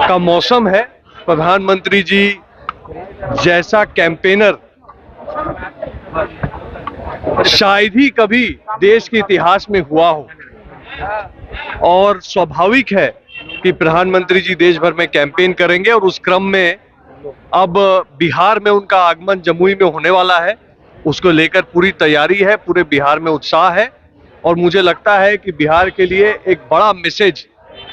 का मौसम है। प्रधानमंत्री जी जैसा कैंपेनर शायद ही कभी देश के इतिहास में हुआ हो, और स्वाभाविक है कि प्रधानमंत्री जी देश भर में कैंपेन करेंगे और उस क्रम में अब बिहार में उनका आगमन जमुई में होने वाला है। उसको लेकर पूरी तैयारी है, पूरे बिहार में उत्साह है और मुझे लगता है कि बिहार के लिए एक बड़ा मैसेज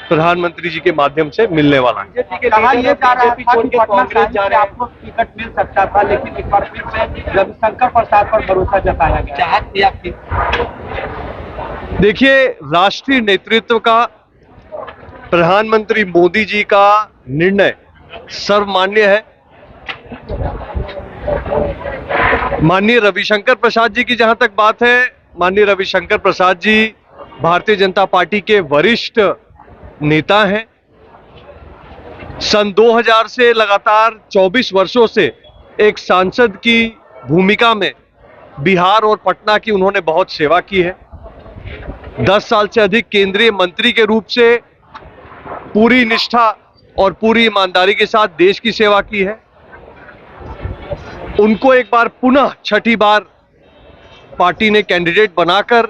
प्रधानमंत्री जी के माध्यम से मिलने वाला है। कहा यह जा रहा था कि कांग्रेस जा रहे आपको टिकट मिल सकता था, लेकिन एक बार फिर से रविशंकर प्रसाद पर भरोसा जताया गया। चाहत थी आपकी? देखिए, राष्ट्रीय नेतृत्व का, प्रधानमंत्री मोदी जी का निर्णय सर्वमान्य है। माननीय रविशंकर प्रसाद जी की जहां तक बात है, माननीय रविशंकर प्रसाद जी भारतीय जनता पार्टी के वरिष्ठ नेता हैं। सन 2000 से लगातार 24 वर्षों से एक सांसद की भूमिका में बिहार और पटना की उन्होंने बहुत सेवा की है। 10 साल से अधिक केंद्रीय मंत्री के रूप से पूरी निष्ठा और पूरी ईमानदारी के साथ देश की सेवा की है। उनको एक बार पुनः छठी बार पार्टी ने कैंडिडेट बनाकर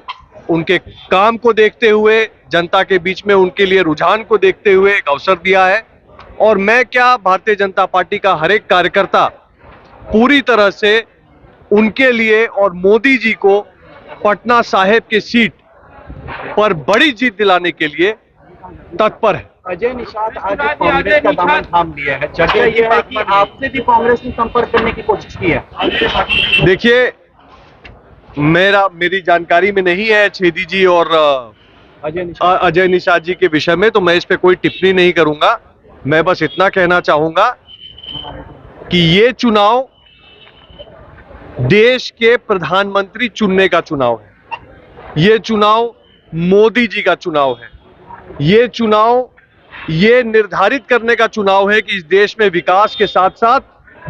उनके काम को देखते हुए, जनता के बीच में उनके लिए रुझान को देखते हुए एक अवसर दिया है। और मैं क्या, भारतीय जनता पार्टी का हर एक कार्यकर्ता पूरी तरह से उनके लिए और मोदी जी को पटना साहिब की सीट पर बड़ी जीत दिलाने के लिए तत्पर है। अजय निषाद आज कांग्रेस का दामन थाम लिया है। चर्चा यह है कि आपसे भी कांग्रेस ने संपर्क करने की कोशिश की है। देखिए, मेरी जानकारी में नहीं है छेदी जी और अजय निषाद जी के विषय में, तो मैं इस पे कोई टिप्पणी नहीं करूंगा। मैं बस इतना कहना चाहूंगा कि ये चुनाव देश के प्रधानमंत्री चुनने का चुनाव है। ये चुनाव मोदी जी का चुनाव है। ये चुनाव ये निर्धारित करने का चुनाव है कि इस देश में विकास के साथ साथ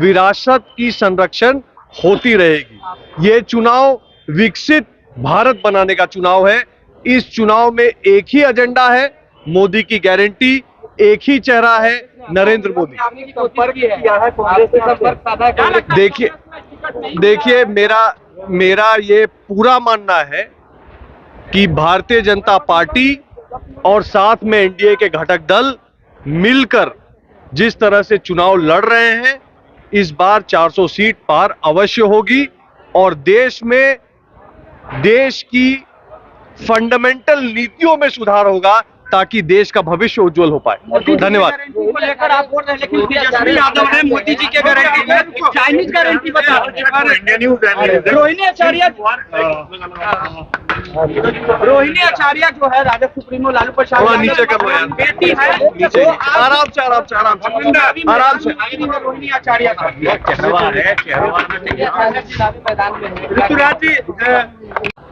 विरासत की संरक्षण होती रहेगी। ये चुनाव विकसित भारत बनाने का चुनाव है। इस चुनाव में एक ही एजेंडा है, मोदी की गारंटी, एक ही चेहरा है, नरेंद्र मोदी। देखिए, मेरा ये पूरा मानना है कि भारतीय जनता पार्टी और साथ में एनडीए के घटक दल मिलकर जिस तरह से चुनाव लड़ रहे हैं, इस बार 400 सीट पार अवश्य होगी और देश में देश की फंडामेंटल नीतियों में सुधार होगा ताकि देश का भविष्य उज्जवल हो पाए। धन्यवाद। को लेकर आप बोल रहे हैं, लेकिन तेजस्वी यादव ने मोदी जी के गारंटी में चाइनीज गारंटी बता। रोहिणी आचार्य जो है राजद सुप्रीमो लालू प्रसाद नीचे कर बेटी है, आराम से रोहिणी आचार्य ऋतुराज जी,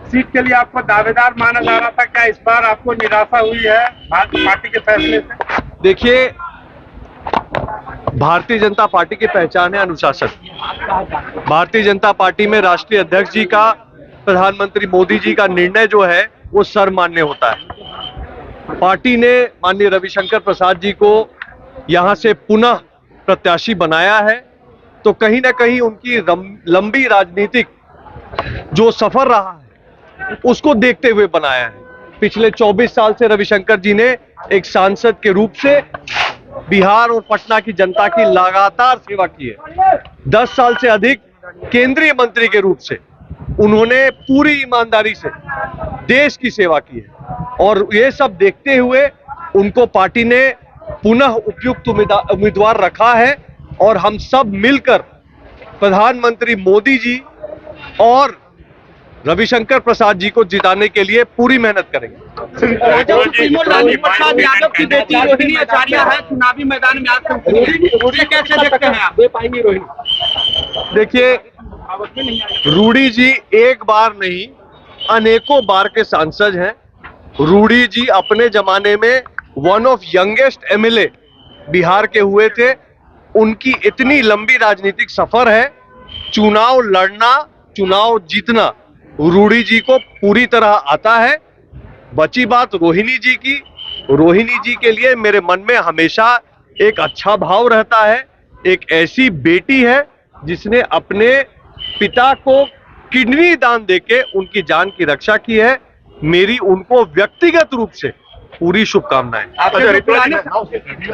सीट के लिए आपको दावेदार माना जा रहा था, क्या इस बार आपको निराशा हुई है पार्टी के फैसले से? देखिए, भारतीय जनता पार्टी की पहचान है अनुशासन। भारतीय जनता पार्टी में राष्ट्रीय अध्यक्ष जी का, प्रधानमंत्री मोदी जी का निर्णय जो है वो सर्वमान्य होता है। पार्टी ने माननीय रविशंकर प्रसाद जी को यहां से पुनः प्रत्याशी बनाया है, तो कहीं ना कहीं उनकी लंबी राजनीतिक जो सफर रहा है उसको देखते हुए बनाया है। पिछले 24 साल से रविशंकर जी ने एक सांसद के रूप से बिहार और पटना की जनता की लगातार सेवा की है। 10 साल से अधिक केंद्रीय मंत्री के रूप से उन्होंने पूरी ईमानदारी से देश की सेवा की है और ये सब देखते हुए उनको पार्टी ने पुनः उपयुक्त उम्मीदवार रखा है और हम सब मिलकर प्रधानमंत्री मोदी जी और रविशंकर प्रसाद जी को जिताने के लिए पूरी मेहनत करेंगे। लालू प्रसाद यादव की बेटी रोहिणी आचार्य है, चुनावी मैदान में आज कैसे देखते हैं आप? देखिए, रूडी जी एक बार नहीं अनेकों बार के सांसद हैं। रूडी जी अपने जमाने में one of youngest MLA Bihar के हुए थे। उनकी इतनी लंबी राजनीतिक सफर है, चुनाव लड़ना, चुनाव जीतना रूडी जी को पूरी तरह आता है। बची बात रोहिणी जी की, रोहिणी जी के लिए मेरे मन में हमेशा एक अच्छा भाव रहता है। एक ऐसी बेटी है जिसने अपने पिता को किडनी दान देके उनकी जान की रक्षा की है। मेरी उनको व्यक्तिगत रूप से पूरी शुभकामनाएं। आपके जो पुराने